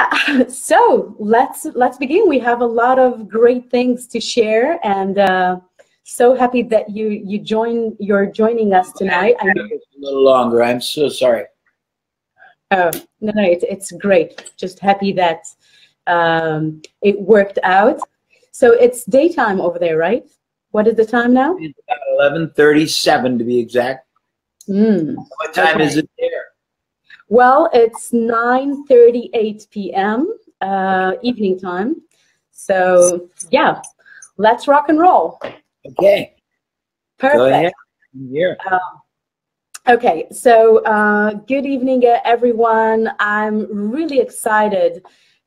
Yeah, so let's begin. We have a lot of great things to share, and so happy that you're joining us tonight. I know it's a little longer. I'm so sorry. Oh no, it's great. Just happy that it worked out. So it's daytime over there, right? What is the time now? It's about 11:37 to be exact. What time is it there? Well, it's 9:38 p.m. Evening time. So yeah, let's rock and roll. Okay. Perfect. Go ahead. Yeah. Okay, so good evening, everyone. I'm really excited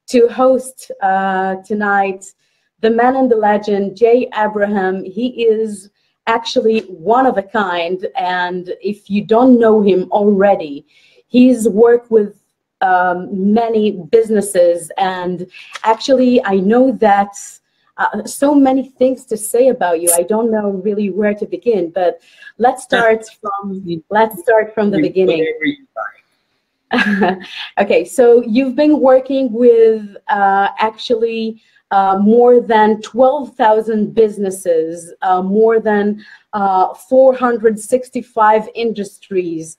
to host tonight the man and the legend, Jay Abraham. He is actually one of a kind, and if you don't know him already, he's worked with many businesses, and actually I know that so many things to say about you. I don't know really where to begin, but let's start from the beginning. Okay, so you've been working with actually more than 12,000 businesses, more than 465 industries.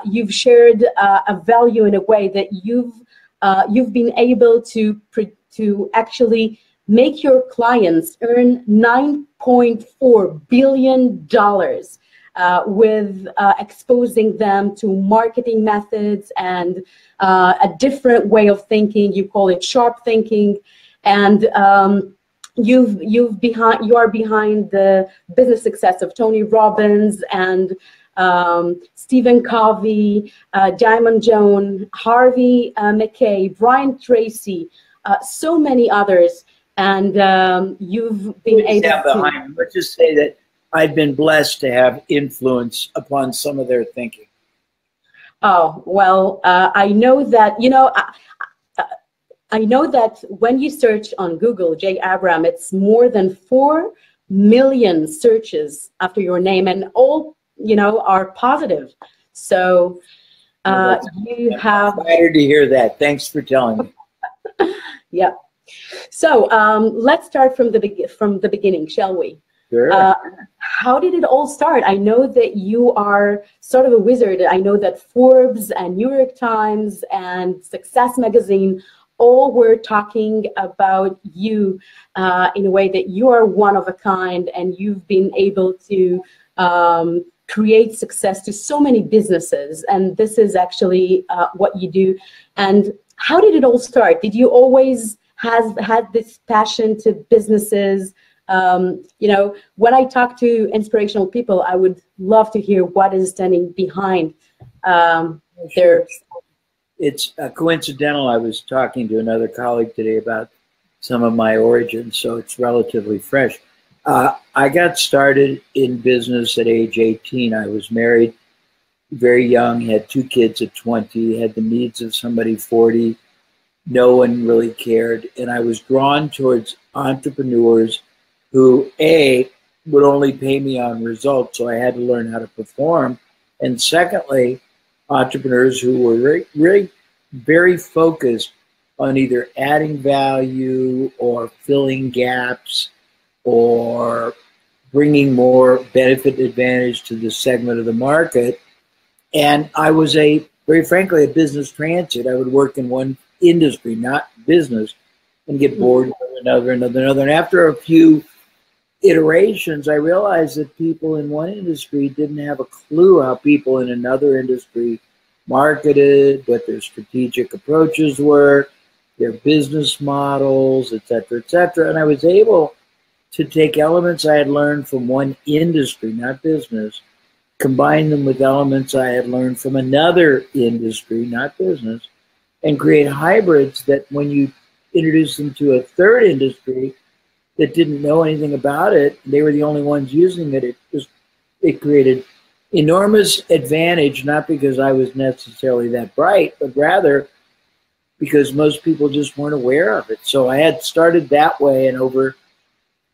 You've shared a value in a way that you've been able to actually make your clients earn $9.4 billion with exposing them to marketing methods and a different way of thinking. You call it sharp thinking, and you are behind the business success of Tony Robbins and Stephen Covey, Diamond Jones, Harvey McKay, Brian Tracy, so many others. And you've been able to... Let's just say that I've been blessed to have influence upon some of their thinking. Oh, well, I know that, I know that when you search on Google, Jay Abraham, it's more than 4 million searches after your name, and all, are positive. So you have... I'm excited to hear that. Thanks for telling me. Yeah. So let's start from the beginning, shall we? Sure. How did it all start? I know that you are sort of a wizard. I know that Forbes and New York Times and Success Magazine all were talking about you in a way that you are one of a kind, and you've been able to create success to so many businesses. And this is actually what you do. And how did it all start? Did you always had this passion to businesses? When I talk to inspirational people, I would love to hear what is standing behind their... It's coincidental. I was talking to another colleague today about some of my origins, so it's relatively fresh. I got started in business at age 18. I was married very young, had 2 kids at 20, had the needs of somebody 40. No one really cared. And I was drawn towards entrepreneurs who, A, would only pay me on results, so I had to learn how to perform. And secondly, entrepreneurs who were very focused on either adding value or filling gaps or bringing more benefit advantage to the segment of the market. And I was very frankly, a business transit. I would work in one industry, not business, and get bored with another. And after a few iterations, I realized that people in one industry didn't have a clue how people in another industry marketed, what their strategic approaches were, their business models, et cetera, et cetera. And I was able to take elements I had learned from one industry, not business, combine them with elements I had learned from another industry, not business, and create hybrids that when you introduce them to a third industry that didn't know anything about it, they were the only ones using it. It created enormous advantage, not because I was necessarily that bright, but rather because most people just weren't aware of it. So I had started that way, and over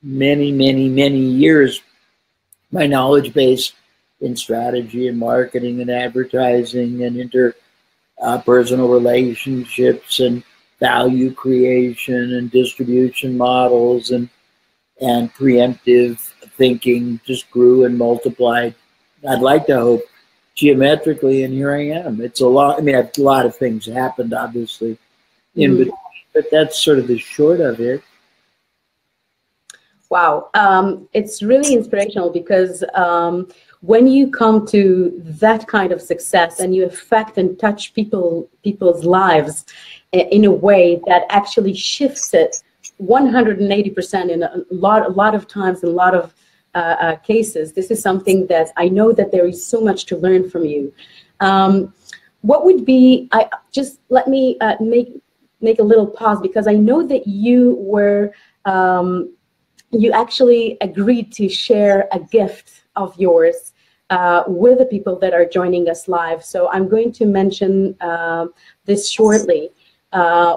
many, many, many years, my knowledge base in strategy and marketing and advertising and interpersonal relationships and value creation and distribution models and preemptive thinking just grew and multiplied. I'd like to hope geometrically, and here I am. It's a lot. I mean, a lot of things happened, obviously, in between, but that's sort of the short of it. Wow, it's really inspirational because when you come to that kind of success and you affect and touch people's lives in a way that actually shifts it 180% in a lot of times, in a lot of cases, this is something that I know that there is so much to learn from you. What would be, just let me make a little pause, because I know that you were, you actually agreed to share a gift of yours with the people that are joining us live. So I'm going to mention this shortly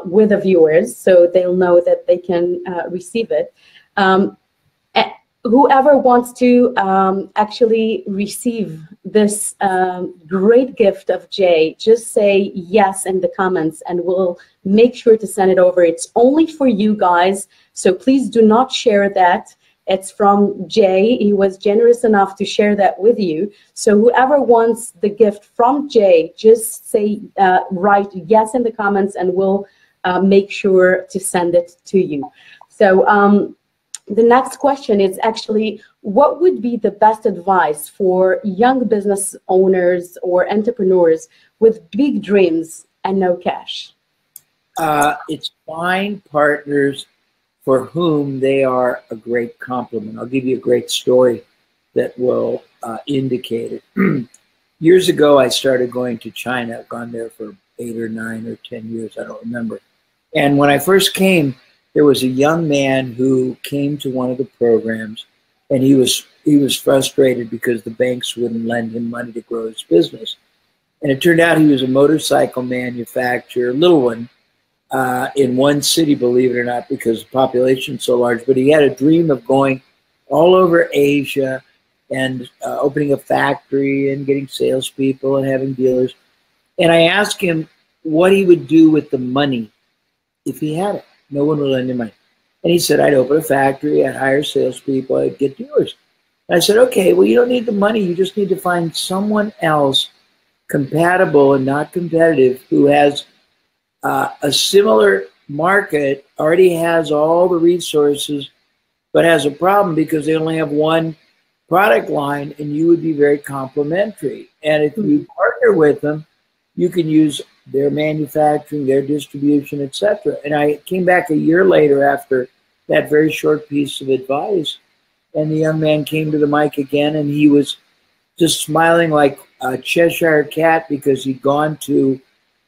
with the viewers, so they'll know that they can receive it. Whoever wants to actually receive this great gift of Jay, just say yes in the comments and we'll make sure to send it over. It's only for you guys, so please do not share that. It's from Jay. He was generous enough to share that with you. So whoever wants the gift from Jay, just say, write yes in the comments and we'll make sure to send it to you. So the next question is actually, what would be the best advice for young business owners or entrepreneurs with big dreams and no cash? It's find partners for whom they are a great complement. I'll give you a great story that will indicate it. Years ago, I started going to China. I've gone there for 8 or 9 or 10 years, I don't remember. And when I first came, there was a young man who came to one of the programs, and he was frustrated because the banks wouldn't lend him money to grow his business. And it turned out he was a motorcycle manufacturer, a little one, in one city, believe it or not, because the population is so large. But he had a dream of going all over Asia and opening a factory and getting salespeople and having dealers. And I asked him what he would do with the money if he had it. No one would lend him money. And he said, I'd open a factory, I'd hire salespeople, I'd get dealers. And I said, okay, well, you don't need the money. You just need to find someone else compatible and not competitive who has a similar market, already has all the resources, but has a problem because they only have one product line, and you would be very complementary. And if you partner with them, you can use their manufacturing, their distribution, etc. And I came back a year later after that very short piece of advice, and the young man came to the mic again, and he was just smiling like a Cheshire cat because he'd gone to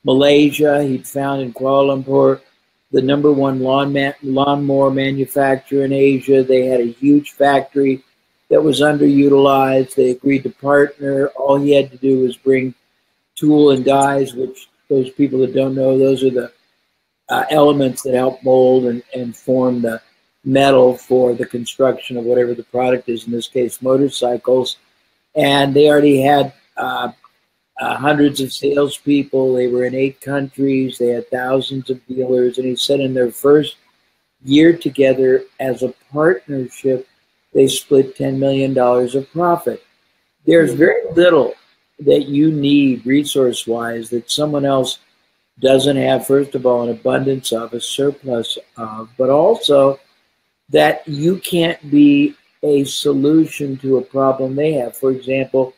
Malaysia. He'd found in Kuala Lumpur the #1 lawnmower manufacturer in Asia. They had a huge factory that was underutilized. They agreed to partner. All he had to do was bring tool and dies, which those people that don't know, those are the elements that help mold and form the metal for the construction of whatever the product is, in this case, motorcycles. And they already had hundreds of salespeople. They were in 8 countries. They had thousands of dealers. And he said in their first year together as a partnership, they split $10 million of profit. There's very little that you need resource-wise that someone else doesn't have, first of all, an abundance of, a surplus of, but also that you can't be a solution to a problem they have. For example,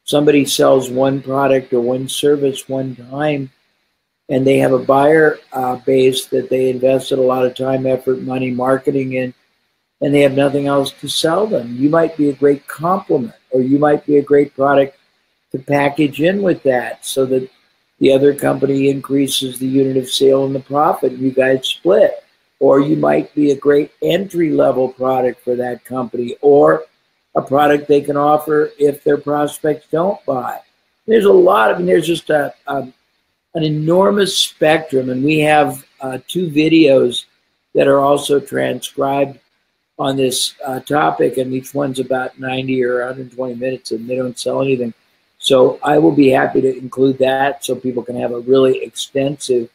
somebody sells one product or one service one time, and they have a buyer base that they invested a lot of time, effort, money, marketing in, and they have nothing else to sell them. You might be a great complement, or you might be a great product to package in with that so that the other company increases the unit of sale and the profit, and you guys split. Or you might be a great entry-level product for that company, or a product they can offer if their prospects don't buy. There's a lot of, there's just an enormous spectrum, and we have 2 videos that are also transcribed on this topic, and each one's about 90 or 120 minutes, and they don't sell anything. So I will be happy to include that so people can have a really extensive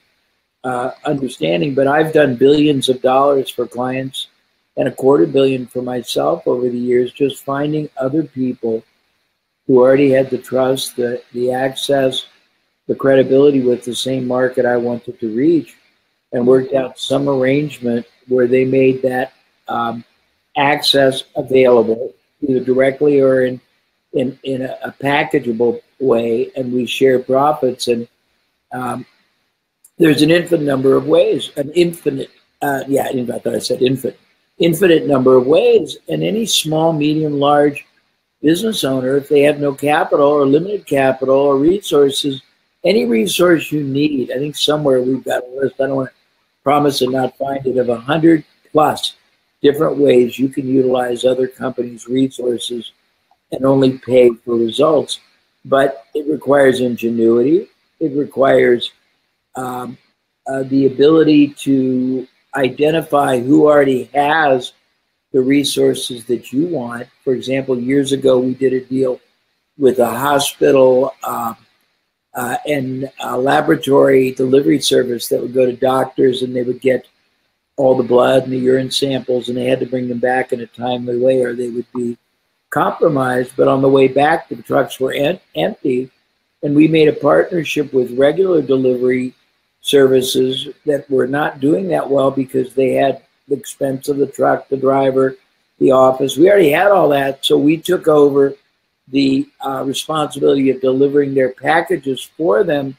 understanding, but I've done billions of dollars for clients and $250 million for myself over the years, just finding other people who already had the trust, the access, the credibility with the same market I wanted to reach, and worked out some arrangement where they made that access available, either directly or in a packageable way, and we share profits. And there's an infinite number of ways, infinite number of ways. And any small, medium, large business owner, if they have no capital or limited capital or resources, any resource you need, I think somewhere we've got a list, I don't want to promise and not find it, of 100+ different ways you can utilize other companies' resources and only pay for results. But it requires ingenuity. It requires the ability to identify who already has the resources that you want. For example, years ago, we did a deal with a hospital and a laboratory delivery service that would go to doctors, and they would get all the blood and the urine samples, and they had to bring them back in a timely way or they would be compromised. But on the way back, the trucks were empty, and we made a partnership with regular delivery services that were not doing that well because they had the expense of the truck, the driver, the office. We already had all that, so we took over the responsibility of delivering their packages for them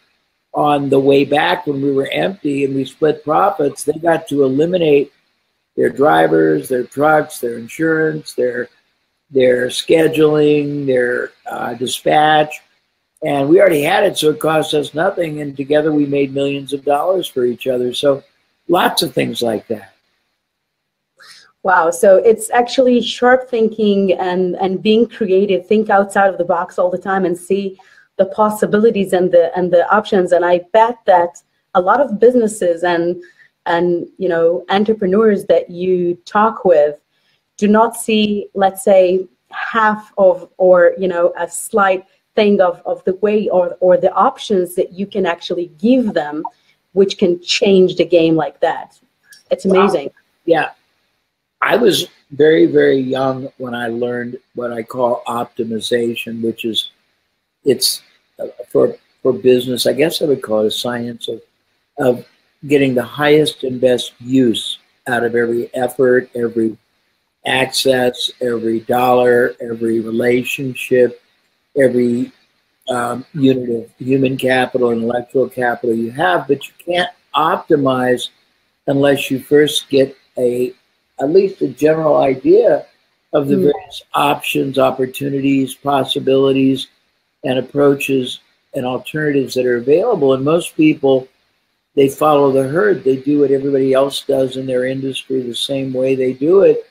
on the way back when we were empty, and we split profits. They got to eliminate their drivers, their trucks, their insurance, their scheduling, their dispatch, and we already had it, so it cost us nothing, and together we made millions of dollars for each other. So lots of things like that. Wow, so it's actually sharp thinking and being creative, think outside of the box all the time and see the possibilities and the options. And I bet that a lot of businesses and entrepreneurs that you talk with do not see, let's say, half of, or a slight thing of the way or the options that you can actually give them, which can change the game like that. It's amazing. Wow. Yeah. I was very, very young when I learned what I call optimization, which is, it's for business, I guess I would call it a science of getting the highest and best use out of every effort, every access, every dollar, every relationship, every unit of human capital, intellectual capital you have. But you can't optimize unless you first get at least a general idea of the various options, opportunities, possibilities, and approaches and alternatives that are available. And most people, they follow the herd. They do what everybody else does in their industry the same way they do it.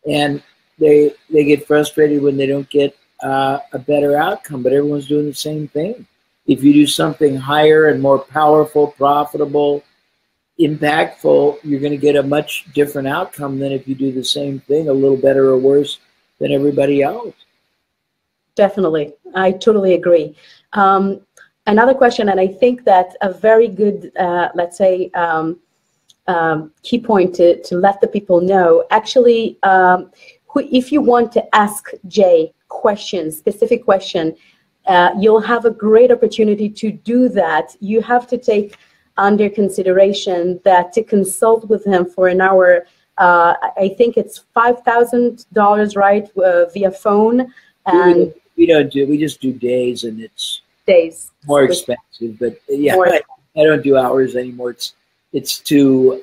And they get frustrated when they don't get a better outcome, but everyone's doing the same thing. If you do something higher and more powerful, profitable, impactful, you're going to get a much different outcome than if you do the same thing a little better or worse than everybody else. Definitely. I totally agree. Another question, and I think that a very good, let's say, key point to let the people know, actually, if you want to ask Jay questions, specific question, you'll have a great opportunity to do that. You have to take under consideration that to consult with him for an hour, I think it's $5,000, right, via phone. And we just do days, and it's days more expensive. But yeah, I don't do hours anymore. It's too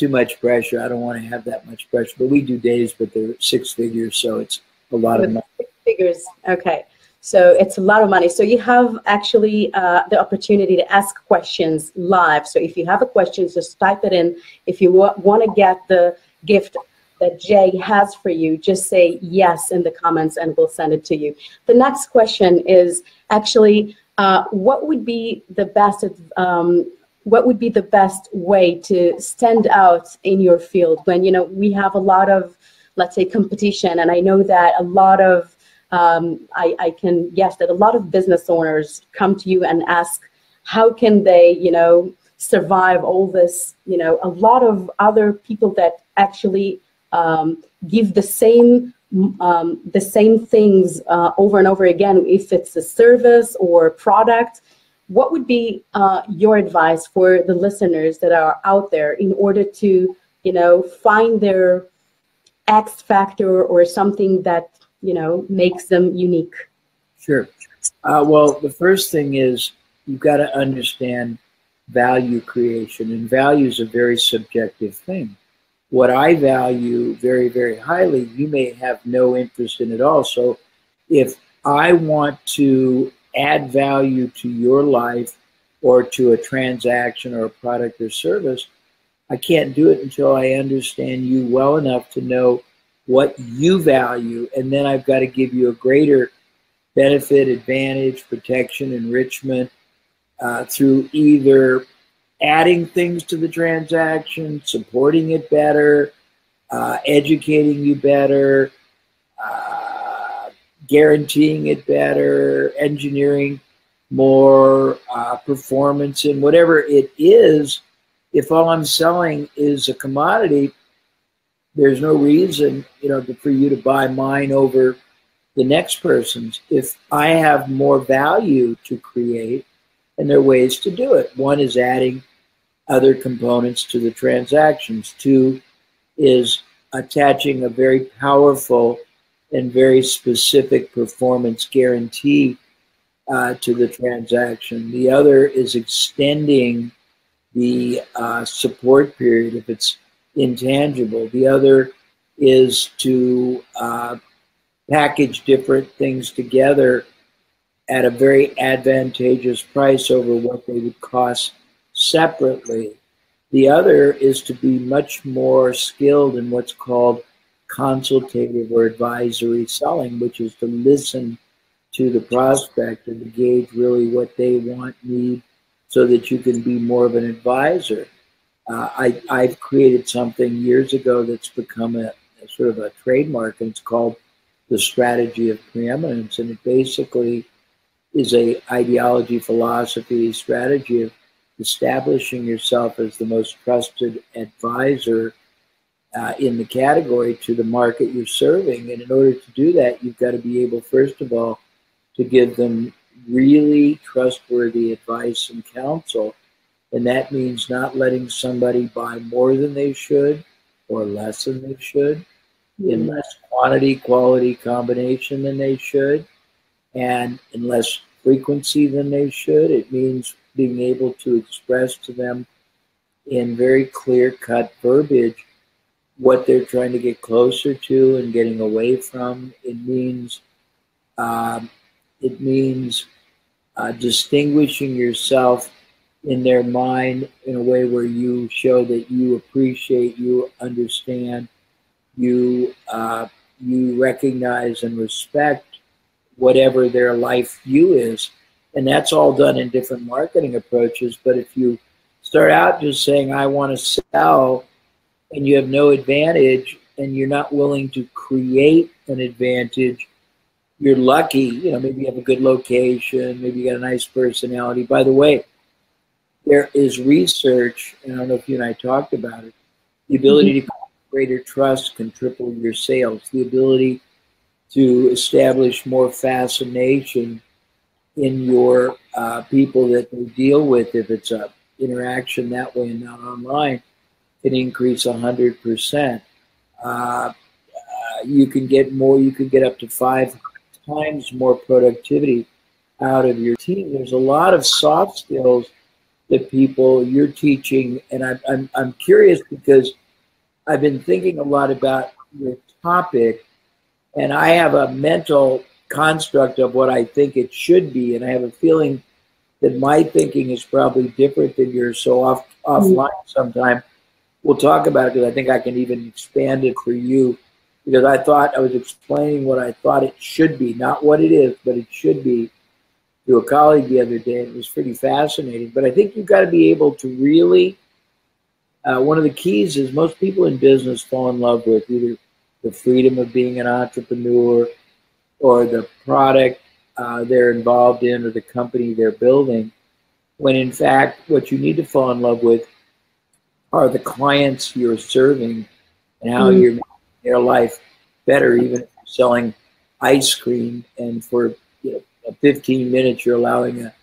much pressure. I don't want to have that much pressure. But we do days, but they're 6 figures, so it's a lot of money. 6 figures, okay. So it's a lot of money. So you have actually the opportunity to ask questions live. So if you have a question, just type it in. If you want to get the gift that Jay has for you, just say yes in the comments and we'll send it to you. The next question is actually, what would be the best way to stand out in your field when we have a lot of, let's say, competition, and I know that a lot of I can guess that a lot of business owners come to you and ask, how can they, survive all this, a lot of other people that actually give the same things over and over again, if it's a service or product. What would be your advice for the listeners that are out there in order to, find their X factor or something that, makes them unique? Sure. Well, the first thing is you've got to understand value creation, and value is a very subjective thing. What I value very, very highly, you may have no interest in at all. So if I want to add value to your life or to a transaction or a product or service, I can't do it until I understand you well enough to know what you value, and then I've got to give you a greater benefit, advantage, protection, enrichment through either adding things to the transaction, supporting it better, educating you better, guaranteeing it better, engineering more performance in whatever it is. If all I'm selling is a commodity, there's no reason, for you to buy mine over the next person's. If I have more value to create, and there are ways to do it. One is adding other components to the transactions. Two is attaching a very powerful and very specific performance guarantee to the transaction. The other is extending the support period if it's intangible. The other is to package different things together at a very advantageous price over what they would cost separately. The other is to be much more skilled in what's called consultative or advisory selling, which is to listen to the prospect and to gauge really what they want, need, so that you can be more of an advisor. I've created something years ago that's become a sort of a trademark, and it's called the strategy of preeminence. And it basically is a ideology, philosophy, strategy of establishing yourself as the most trusted advisor in the category to the market you're serving. And in order to do that, you've got to be able, first of all, to give them really trustworthy advice and counsel. And that means not letting somebody buy more than they should or less than they should, in less quantity, quality combination than they should, and in less frequency than they should. It means being able to express to them in very clear-cut verbiage what they're trying to get closer to and getting away from. It means distinguishing yourself in their mind in a way where you show that you appreciate, you understand, you recognize and respect whatever their life view is. And that's all done in different marketing approaches. But if you start out just saying, I want to sell, and you have no advantage and you're not willing to create an advantage, you're lucky. Maybe you have a good location, maybe you got a nice personality. By the way, there is research, and I don't know if you and I talked about it, the ability to greater trust can triple your sales. The ability to establish more fascination in your people that they deal with, if it's a interaction that way and not online, can increase 100%. You can get more. You can get up to 5 times more productivity out of your team. There's a lot of soft skills that you're teaching, and I'm curious because I've been thinking a lot about your topic, and I have a mental construct of what I think it should be, and I have a feeling that my thinking is probably different than yours. So offline sometime we'll talk about it, because I think I can even expand it for you, because I thought I was explaining what I thought it should be, not what it is, but it should be, to a colleague the other day. It was pretty fascinating. But I think you've got to be able to really, one of the keys is most people in business fall in love with either the freedom of being an entrepreneur or the product they're involved in or the company they're building. when in fact what you need to fall in love with are the clients you're serving and how you're making their life better, even if you're selling ice cream, and for 15 minutes you're allowing a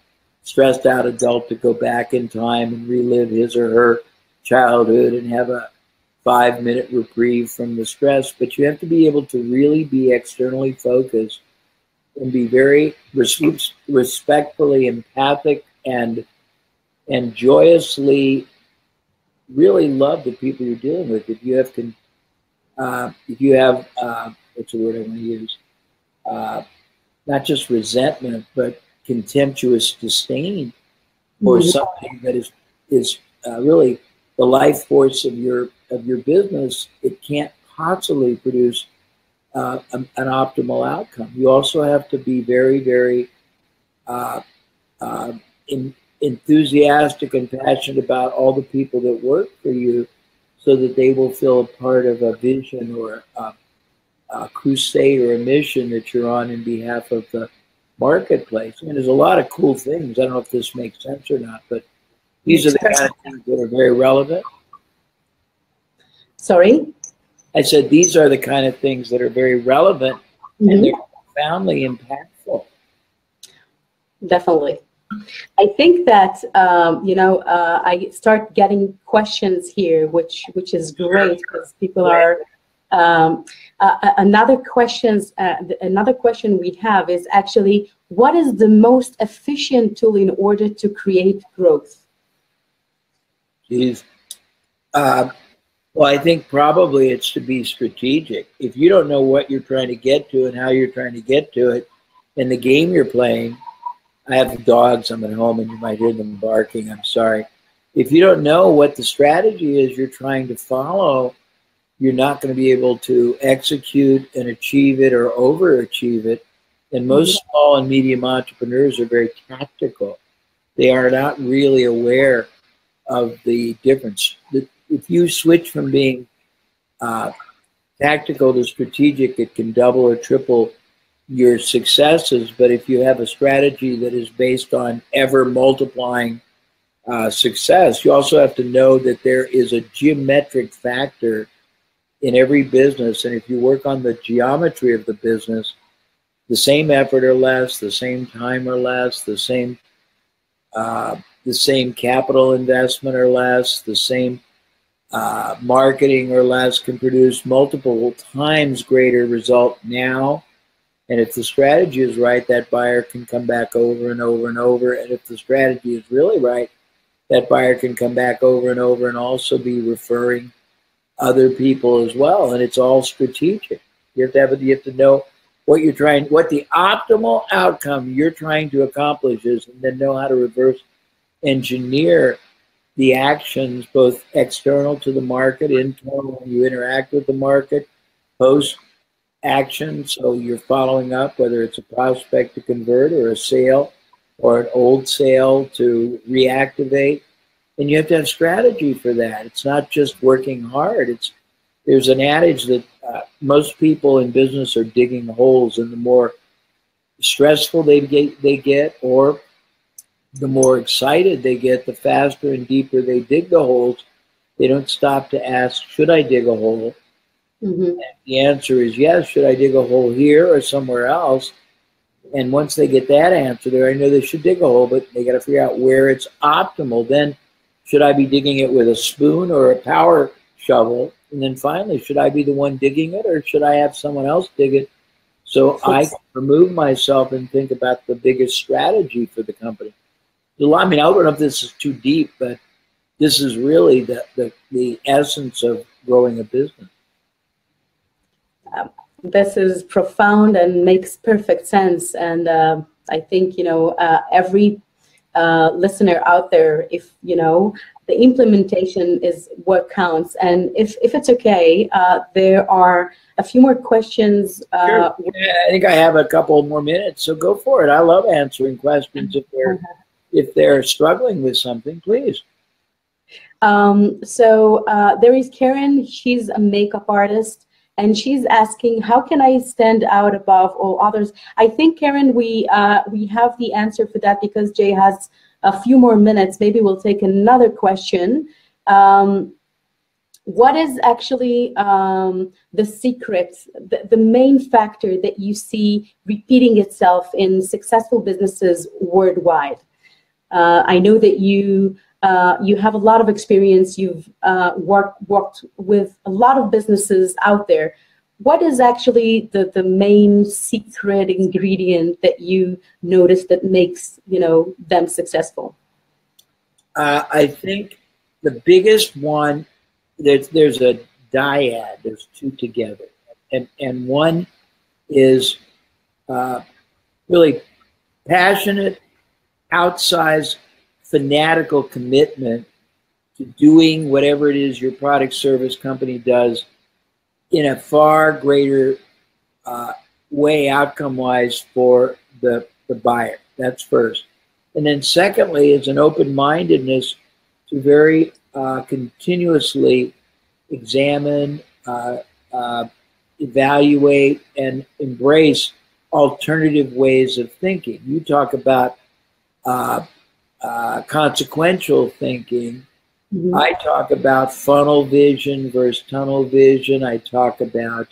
stressed out adult to go back in time and relive his or her childhood and have a 5-minute reprieve from the stress. But you have to be able to really be externally focused and be very respectfully empathic and joyously really love the people you're dealing with. If you have what's the word I want to use? Not just resentment, but contemptuous disdain for something that is really the life force of your business, it can't possibly produce an optimal outcome. You also have to be very, very enthusiastic and passionate about all the people that work for you, so that they will feel a part of a vision or a crusade or a mission that you're on in behalf of the marketplace. I mean, there's a lot of cool things. I don't know if this makes sense or not, but these are the kind of things that are very relevant. Sorry? I said these are the kind of things that are very relevant and they're profoundly impactful. Definitely. I think that, I start getting questions here, which is great, because people are, another question we have is actually, what is the most efficient tool in order to create growth? Geez. Well, I think probably it's to be strategic. If you don't know what you're trying to get to and how you're trying to get to it, and the game you're playing, I have dogs, I'm at home and you might hear them barking, I'm sorry. If you don't know what the strategy is you're trying to follow, you're not going to be able to execute and achieve it or overachieve it. And most small and medium entrepreneurs are very tactical. They are not really aware of the difference. If you switch from being tactical to strategic, it can double or triple your successes. But if you have a strategy that is based on ever multiplying success, you also have to know that there is a geometric factor in every business. And if you work on the geometry of the business, the same effort or less, the same time or less, the same capital investment or less, the same marketing or less can produce multiple times greater result now. And if the strategy is right, that buyer can come back over and over and over. And if the strategy is really right, that buyer can come back over and over and also be referring other people as well. And it's all strategic. You have to know what the optimal outcome you're trying to accomplish is, and then know how to reverse engineer the actions, both external to the market, internal when you interact with the market, post action, so you're following up, whether it's a prospect to convert or a sale or an old sale to reactivate. And you have to have strategy for that. It's not just working hard. There's an adage that most people in business are digging holes, and the more stressful they get, or the more excited they get, the faster and deeper they dig the holes. They don't stop to ask, should I dig a hole? And the answer is yes. Should I dig a hole here or somewhere else? And once they get that answer, they already know they should dig a hole, but they got to figure out where it's optimal. Then, should I be digging it with a spoon or a power shovel? And then finally, should I be the one digging it, or should I have someone else dig it so I can remove myself and think about the biggest strategy for the company? I mean, I don't know if this is too deep, but this is really the essence of growing a business. This is profound and makes perfect sense. And I think, every listener out there, if, the implementation is what counts. And if it's okay, there are a few more questions. Sure. I think I have a couple more minutes, so go for it. I love answering questions if they're struggling with something, please. So there is Karen. She's a makeup artist, and she's asking, how can I stand out above all others? I think, Karen, we have the answer for that, because Jay has a few more minutes, maybe we'll take another question. What is actually the secret, the main factor that you see repeating itself in successful businesses worldwide? I know that you have a lot of experience. You've worked with a lot of businesses out there. What is actually the main secret ingredient that you notice that makes, you know, them successful? I think the biggest one, there's a dyad, there's two together. And one is really passionate, outsized, fanatical commitment to doing whatever it is your product, service, company does in a far greater way, outcome-wise, for the buyer. That's first. And then secondly is an open-mindedness to very continuously examine, evaluate, and embrace alternative ways of thinking. You talk about consequential thinking. Mm-hmm. I talk about funnel vision versus tunnel vision. I talk about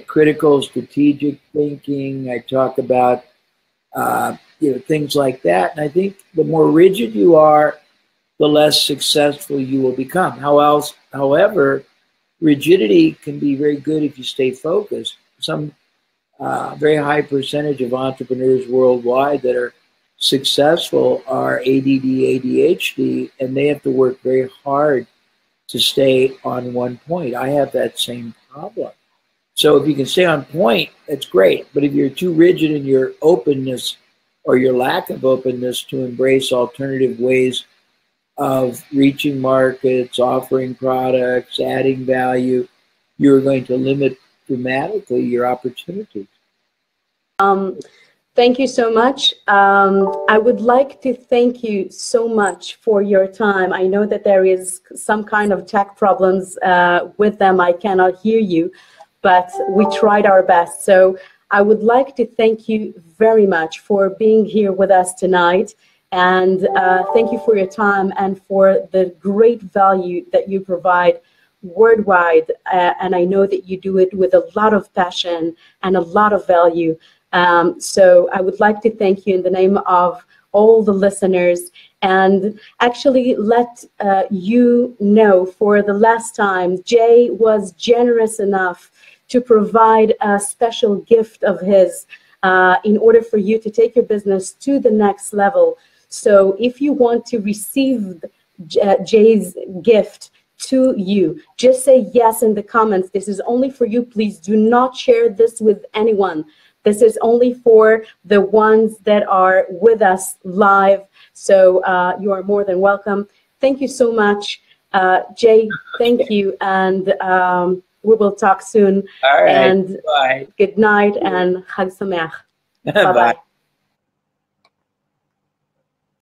critical strategic thinking. I talk about things like that. And I think the more rigid you are, the less successful you will become. However, rigidity can be very good if you stay focused. Some very high percentage of entrepreneurs worldwide that are successful are ADD, ADHD, and they have to work very hard to stay on one point. I have that same problem. So if you can stay on point, that's great. But if you're too rigid in your openness or your lack of openness to embrace alternative ways of reaching markets, offering products, adding value, you're going to limit dramatically your opportunities. Thank you so much. I would like to thank you so much for your time. I know that there is some kind of tech problems with them. I cannot hear you, but we tried our best. So I would like to thank you very much for being here with us tonight. And thank you for your time and for the great value that you provide worldwide. And I know that you do it with a lot of passion and a lot of value. So I would like to thank you in the name of all the listeners, and actually let you know for the last time, Jay was generous enough to provide a special gift of his in order for you to take your business to the next level. So if you want to receive Jay's gift to you, just say yes in the comments. This is only for you. Please do not share this with anyone. This is only for the ones that are with us live. So you are more than welcome. Thank you so much, Jay. Thank you. And we will talk soon. All right. And bye. Good night and Chag Sameach. Bye-bye.